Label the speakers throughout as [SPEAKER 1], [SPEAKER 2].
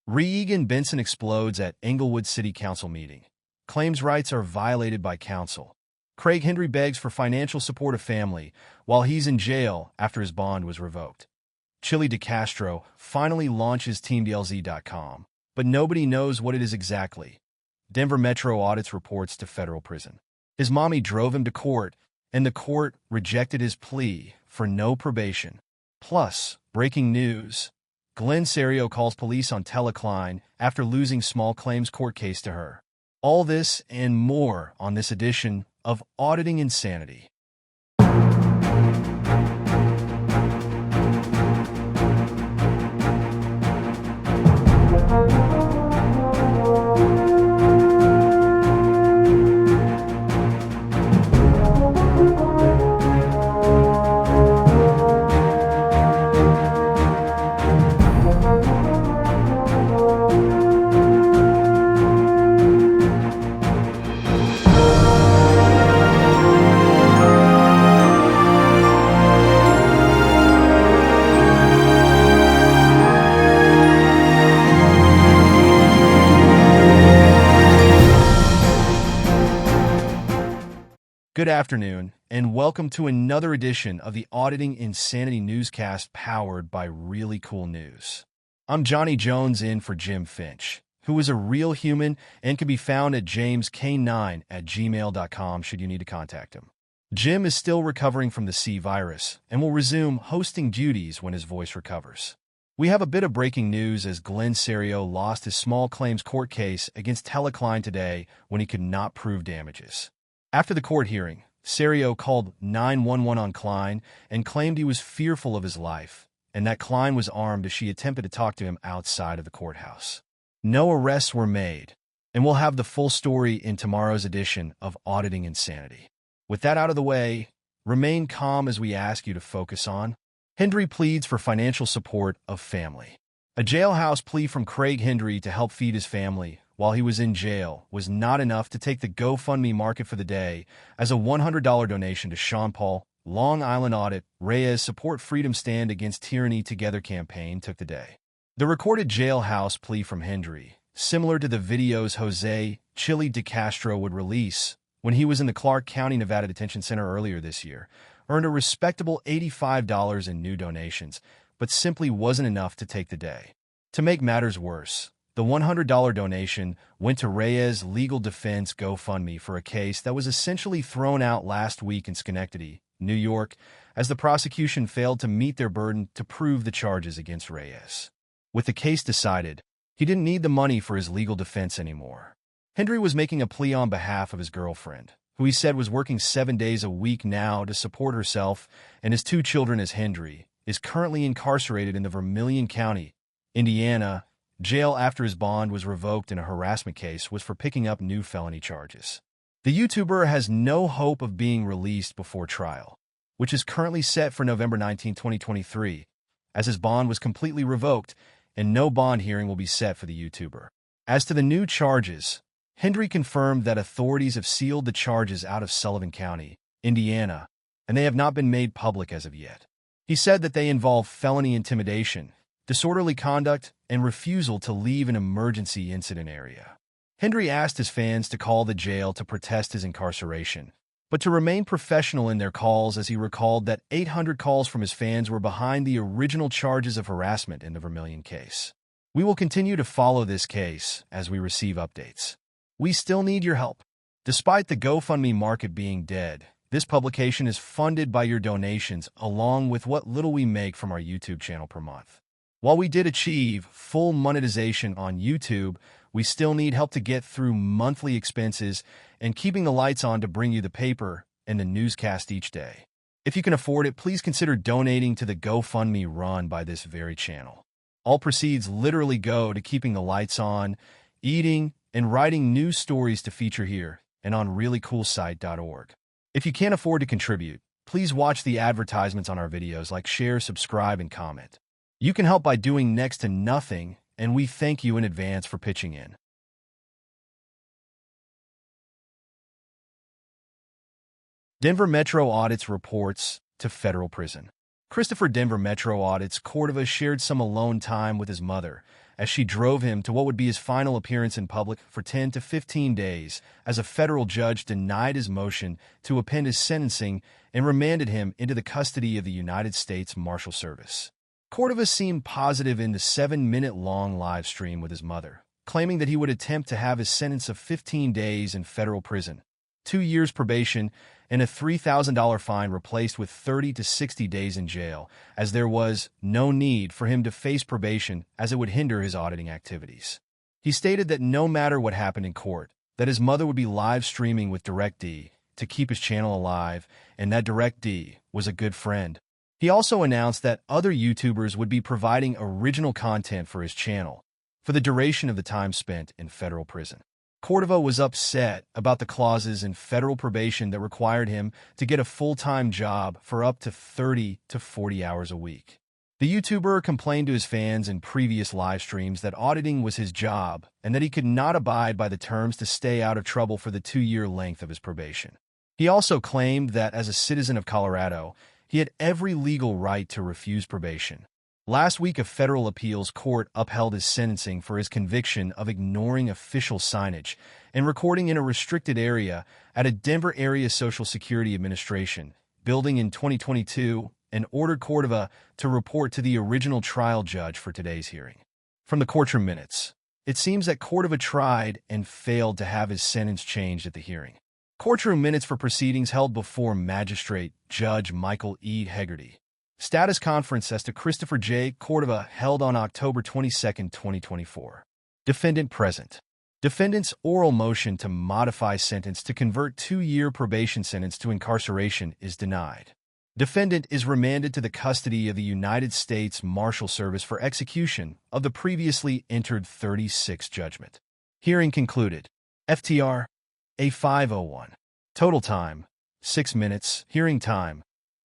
[SPEAKER 1] Regan Benson explodes at Englewood City Council Meeting. Claims rights are violated by council. Hendry begs for financial support of family while he's in jail after his bond was revoked. Chille DeCastro finally launches TeamDLZ.com, but nobody knows what it is exactly. Denver Metro Audits reports to federal prison. His mommy drove him to court, and the court rejected his plea for no probation. Plus, breaking news. Cerio calls police on Tella Cline after losing small claims court case to her. All this and more on this edition of Auditing Insanity. Good afternoon, and welcome to another edition of the Auditing Insanity Newscast powered by ReallyCoolNews. I'm Johnny Jones in for Jim Finch, who is a real human and can be found at jamesk9@gmail.com should you need to contact him. Jim is still recovering from the C virus and will resume hosting duties when his voice recovers. We have a bit of breaking news as Cerio lost his small claims court case against Tella Cline today when he could not prove damages. After the court hearing, Cerio called 911 on Cline and claimed he was fearful of his life and that Cline was armed as she attempted to talk to him outside of the courthouse. No arrests were made, and we'll have the full story in tomorrow's edition of Auditing Insanity. With that out of the way, remain calm as we ask you to focus on Hendry pleads for financial support of family. A jailhouse plea from Hendry to help feed his family while he was in jail was not enough to take the GoFundMe market for the day, as a $100 donation to Sean Paul, Long Island Audit, Reyes Support Freedom Stand Against Tyranny Together campaign took the day. The recorded jailhouse plea from Hendry, similar to the videos Chille DeCastro would release when he was in the Clark County, Nevada Detention Center earlier this year, earned a respectable $85 in new donations, but simply wasn't enough to take the day. To make matters worse, the $100 donation went to Reyes' legal defense GoFundMe for a case that was essentially thrown out last week in Schenectady, New York, as the prosecution failed to meet their burden to prove the charges against Reyes. With the case decided, he didn't need the money for his legal defense anymore. Hendry was making a plea on behalf of his girlfriend, who he said was working 7 days a week now to support herself and his 2 children, as Hendry is currently incarcerated in the Vermilion County, Indiana, jail after his bond was revoked in a harassment case was for picking up new felony charges. The YouTuber has no hope of being released before trial, which is currently set for November 19, 2023, as his bond was completely revoked and no bond hearing will be set for the YouTuber. As to the new charges, Hendry confirmed that authorities have sealed the charges out of Sullivan County, Indiana, and they have not been made public as of yet. He said that they involve felony intimidation, disorderly conduct, and refusal to leave an emergency incident area. Hendry asked his fans to call the jail to protest his incarceration, but to remain professional in their calls, as he recalled that 800 calls from his fans were behind the original charges of harassment in the Vermilion case. We will continue to follow this case as we receive updates. We still need your help. Despite the GoFundMe market being dead, this publication is funded by your donations along with what little we make from our YouTube channel per month. While we did achieve full monetization on YouTube, we still need help to get through monthly expenses and keeping the lights on to bring you the paper and the newscast each day. If you can afford it, please consider donating to the GoFundMe run by this very channel. All proceeds literally go to keeping the lights on, eating, and writing news stories to feature here and on ReallyCoolSite.org. If you can't afford to contribute, please watch the advertisements on our videos, like, share, subscribe, and comment. You can help by doing next to nothing, and we thank you in advance for pitching in. Denver Metro Audits reports to federal prison. Christopher Denver Metro Audits Cordova shared some alone time with his mother as she drove him to what would be his final appearance in public for 10 to 15 days, as a federal judge denied his motion to append his sentencing and remanded him into the custody of the United States Marshal Service. Cordova seemed positive in the 7-minute-long live stream with his mother, claiming that he would attempt to have his sentence of 15 days in federal prison, 2 years probation, and a $3,000 fine replaced with 30 to 60 days in jail, as there was no need for him to face probation as it would hinder his auditing activities. He stated that no matter what happened in court, that his mother would be live streaming with DirectD to keep his channel alive, and that DirectD was a good friend. He also announced that other YouTubers would be providing original content for his channel for the duration of the time spent in federal prison. Cordova was upset about the clauses in federal probation that required him to get a full-time job for up to 30 to 40 hours a week. The YouTuber complained to his fans in previous live streams that auditing was his job and that he could not abide by the terms to stay out of trouble for the 2-year length of his probation. He also claimed that as a citizen of Colorado, he had every legal right to refuse probation. Last week, a federal appeals court upheld his sentencing for his conviction of ignoring official signage and recording in a restricted area at a Denver Area Social Security Administration building in 2022 and ordered Cordova to report to the original trial judge for today's hearing. From the courtroom minutes, it seems that Cordova tried and failed to have his sentence changed at the hearing. Courtroom minutes for proceedings held before Magistrate Judge Michael E. Hegarty. Status conference as to Christopher J. Cordova held on October 22, 2024. Defendant present. Defendant's oral motion to modify sentence to convert 2-year probation sentence to incarceration is denied. Defendant is remanded to the custody of the United States Marshal Service for execution of the previously entered 36 judgment. Hearing concluded. FTR A501. Total time 6 minutes. Hearing time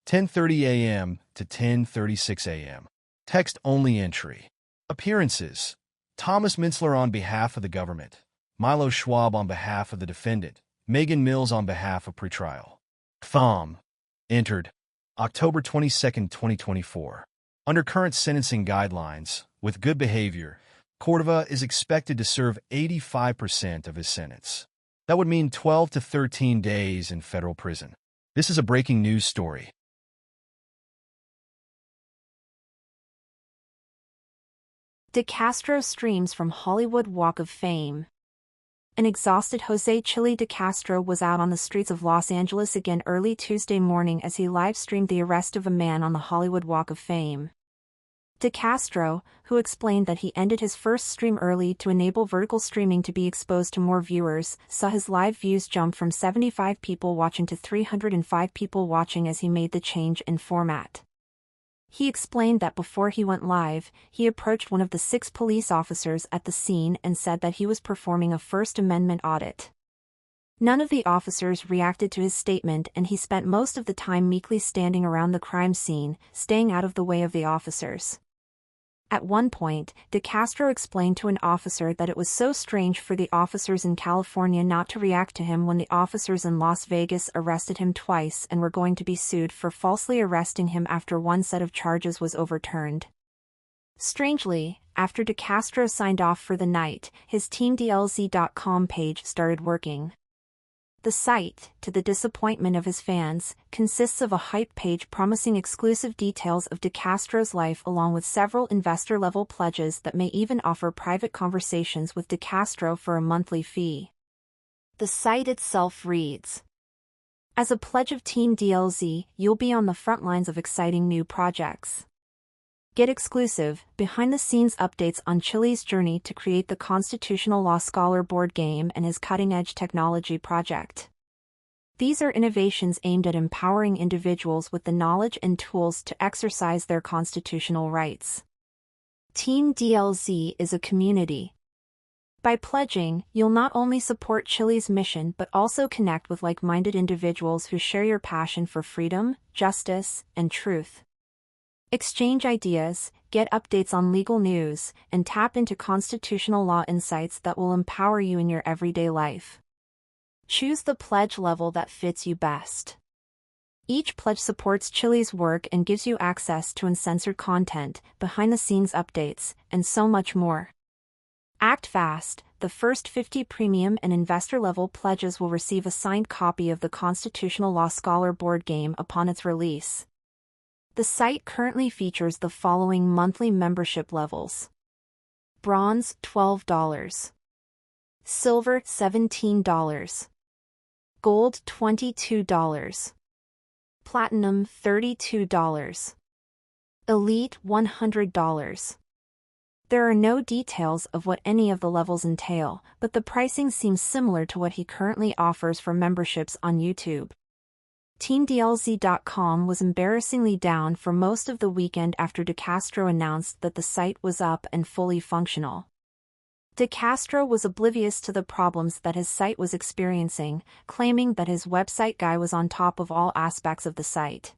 [SPEAKER 1] 10:30 a.m. to 10:36 a.m. Text-only entry. Appearances: Thomas Mintzler on behalf of the government, Milo Schwab on behalf of the defendant, Megan Mills on behalf of pretrial. Thumb. Entered October 22, 2024. Under current sentencing guidelines, with good behavior, Cordova is expected to serve 85% of his sentence. That would mean 12 to 13 days in federal prison. This is a breaking news story.
[SPEAKER 2] DeCastro streams from Hollywood Walk of Fame. An exhausted Chille DeCastro was out on the streets of Los Angeles again early Tuesday morning as he live-streamed the arrest of a man on the Hollywood Walk of Fame. DeCastro, who explained that he ended his first stream early to enable vertical streaming to be exposed to more viewers, saw his live views jump from 75 people watching to 305 people watching as he made the change in format. He explained that before he went live, he approached one of the 6 police officers at the scene and said that he was performing a First Amendment audit. None of the officers reacted to his statement, and he spent most of the time meekly standing around the crime scene, staying out of the way of the officers. At one point, DeCastro explained to an officer that it was so strange for the officers in California not to react to him when the officers in Las Vegas arrested him twice and were going to be sued for falsely arresting him after one set of charges was overturned. Strangely, after DeCastro signed off for the night, his TeamDLZ.com page started working. The site, to the disappointment of his fans, consists of a hype page promising exclusive details of DeCastro's life along with several investor-level pledges that may even offer private conversations with DeCastro for a monthly fee. The site itself reads, "As a pledge of Team DLZ, you'll be on the front lines of exciting new projects. Get exclusive, behind-the-scenes updates on Chille's journey to create the Constitutional Law Scholar board game and his cutting-edge technology project. These are innovations aimed at empowering individuals with the knowledge and tools to exercise their constitutional rights. Team DLZ is a community. By pledging, you'll not only support Chille's mission but also connect with like-minded individuals who share your passion for freedom, justice, and truth. Exchange ideas, get updates on legal news, and tap into constitutional law insights that will empower you in your everyday life. Choose the pledge level that fits you best." Each pledge supports Chille's work and gives you access to uncensored content, behind-the-scenes updates, and so much more. Act fast. The first 50 premium and investor-level pledges will receive a signed copy of the Constitutional Law Scholar board game upon its release. The site currently features the following monthly membership levels: Bronze, $12. Silver, $17. Gold, $22. Platinum, $32. Elite, $100. There are no details of what any of the levels entail, but the pricing seems similar to what he currently offers for memberships on YouTube. TeamDLZ.com was embarrassingly down for most of the weekend after DeCastro announced that the site was up and fully functional. DeCastro was oblivious to the problems that his site was experiencing, claiming that his website guy was on top of all aspects of the site.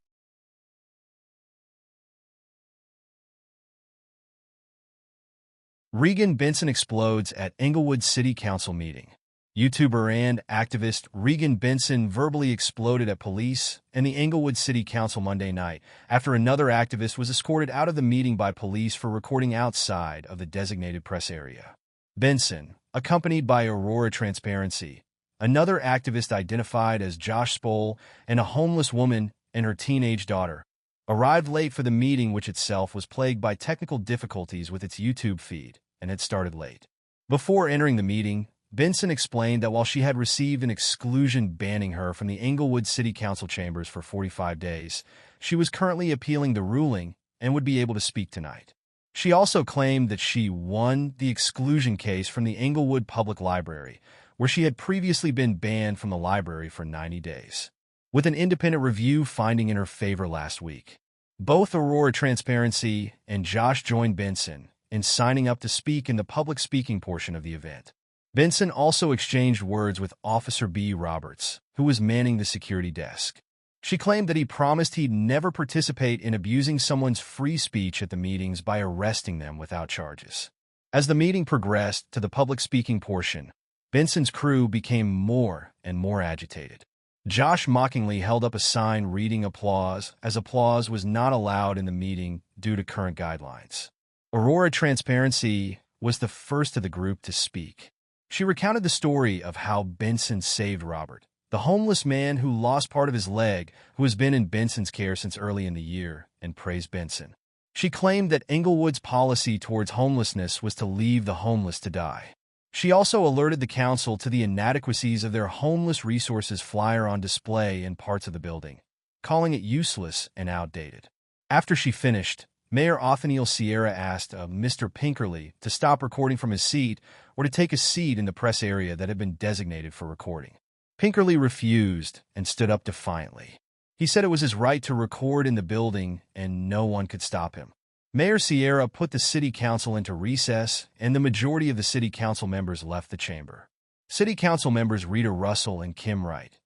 [SPEAKER 1] Regan Benson explodes at Englewood City Council Meeting. YouTuber and activist Regan Benson verbally exploded at police and the Englewood City Council Monday night after another activist was escorted out of the meeting by police for recording outside of the designated press area. Benson, accompanied by Aurora Transparency, another activist identified as Josh Spoll, and a homeless woman and her teenage daughter, arrived late for the meeting, which itself was plagued by technical difficulties with its YouTube feed and had started late. Before entering the meeting, Benson explained that while she had received an exclusion banning her from the Englewood City Council chambers for 45 days, she was currently appealing the ruling and would be able to speak tonight. She also claimed that she won the exclusion case from the Englewood Public Library, where she had previously been banned from the library for 90 days, with an independent review finding in her favor last week. Both Aurora Transparency and Josh joined Benson in signing up to speak in the public speaking portion of the event. Benson also exchanged words with Officer B. Roberts, who was manning the security desk. She claimed that he promised he'd never participate in abusing someone's free speech at the meetings by arresting them without charges. As the meeting progressed to the public speaking portion, Benson's crew became more and more agitated. Josh mockingly held up a sign reading applause, as applause was not allowed in the meeting due to current guidelines. Aurora Transparency was the first of the group to speak. She recounted the story of how Benson saved Robert, the homeless man who lost part of his leg, who has been in Benson's care since early in the year, and praised Benson. She claimed that Englewood's policy towards homelessness was to leave the homeless to die. She also alerted the council to the inadequacies of their homeless resources flyer on display in parts of the building, calling it useless and outdated. After she finished, Mayor Othniel Sierra asked Mr. Pinkerley to stop recording from his seat or to take a seat in the press area that had been designated for recording. Pinkerley refused and stood up defiantly. He said it was his right to record in the building and no one could stop him. Mayor Sierra put the city council into recess, and the majority of the city council members left the chamber. City council members Rita Russell and Kim Wright,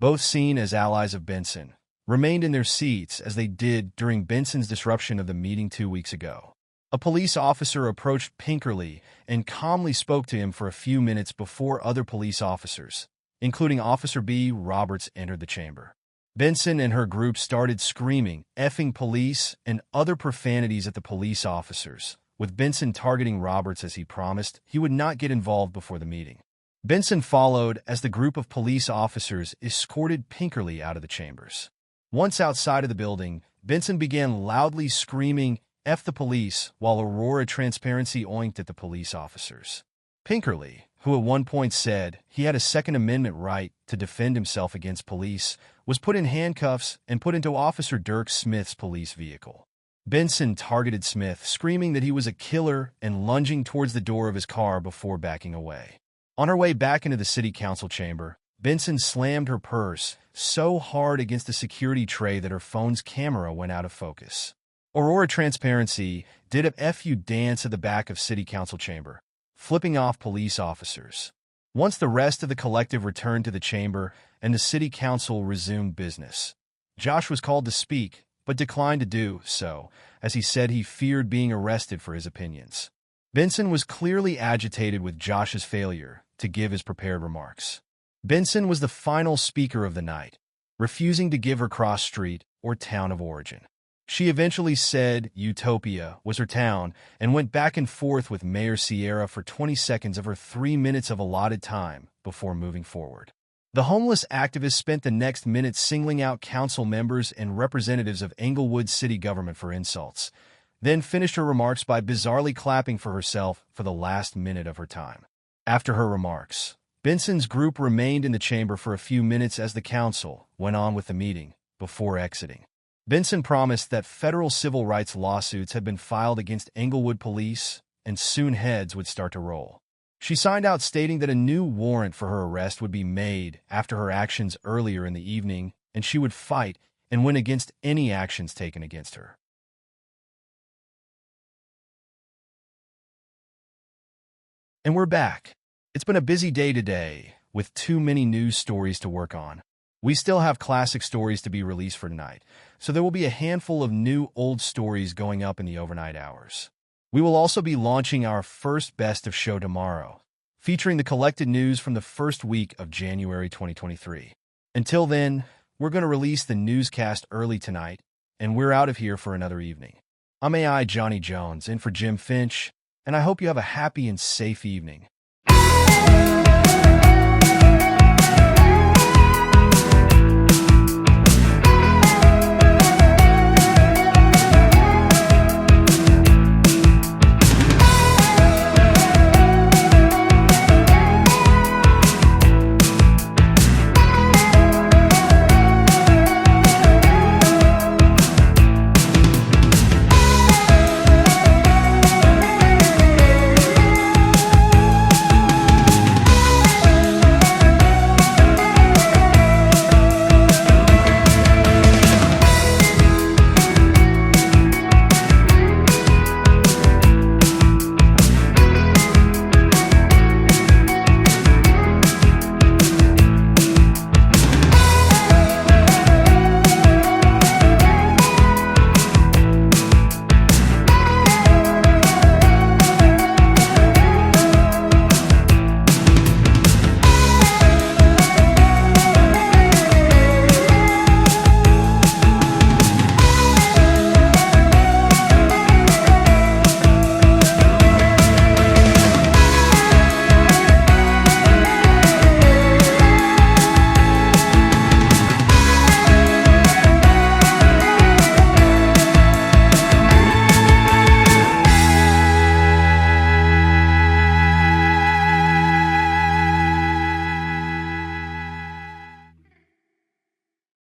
[SPEAKER 1] both seen as allies of Benson, remained in their seats as they did during Benson's disruption of the meeting 2 weeks ago. A police officer approached Pinkerley and calmly spoke to him for a few minutes before other police officers, including Officer B. Roberts, entered the chamber. Benson and her group started screaming "effing police" and other profanities at the police officers, with Benson targeting Roberts as he promised he would not get involved before the meeting. Benson followed as the group of police officers escorted Pinkerley out of the chambers. Once outside of the building, Benson began loudly screaming "F the police" while Aurora Transparency oinked at the police officers. Pinkerley, who at one point said he had a Second Amendment right to defend himself against police, was put in handcuffs and put into Officer Dirk Smith's police vehicle. Benson targeted Smith, screaming that he was a killer and lunging towards the door of his car before backing away. On her way back into the city council chamber, Benson slammed her purse so hard against the security tray that her phone's camera went out of focus. Aurora Transparency did a FU dance at the back of city council chamber, flipping off police officers. Once the rest of the collective returned to the chamber and the city council resumed business, Josh was called to speak, but declined to do so, as he said he feared being arrested for his opinions. Benson was clearly agitated with Josh's failure to give his prepared remarks. Benson was the final speaker of the night. refusing to give her cross street or town of origin. She eventually said Utopia was her town and went back and forth with Mayor Cerio for 20 seconds of her 3 minutes of allotted time before moving forward. The homeless activist spent the next minute singling out council members and representatives of Englewood City government for insults, then finished her remarks by bizarrely clapping for herself for the last minute of her time. After her remarks, Benson's group remained in the chamber for a few minutes as the council went on with the meeting before exiting. Benson promised that federal civil rights lawsuits had been filed against Englewood police and soon heads would start to roll. She signed out stating that a new warrant for her arrest would be made after her actions earlier in the evening, and she would fight and win against any actions taken against her. And we're back. It's been a busy day today, with too many news stories to work on. We still have classic stories to be released for tonight, so there will be a handful of new old stories going up in the overnight hours. We will also be launching our first Best of Show tomorrow, featuring the collected news from the first week of January 2023. Until then, we're going to release the newscast early tonight, and we're out of here for another evening. I'm AI Johnny Jones, in for Jim Finch, and I hope you have a happy and safe evening.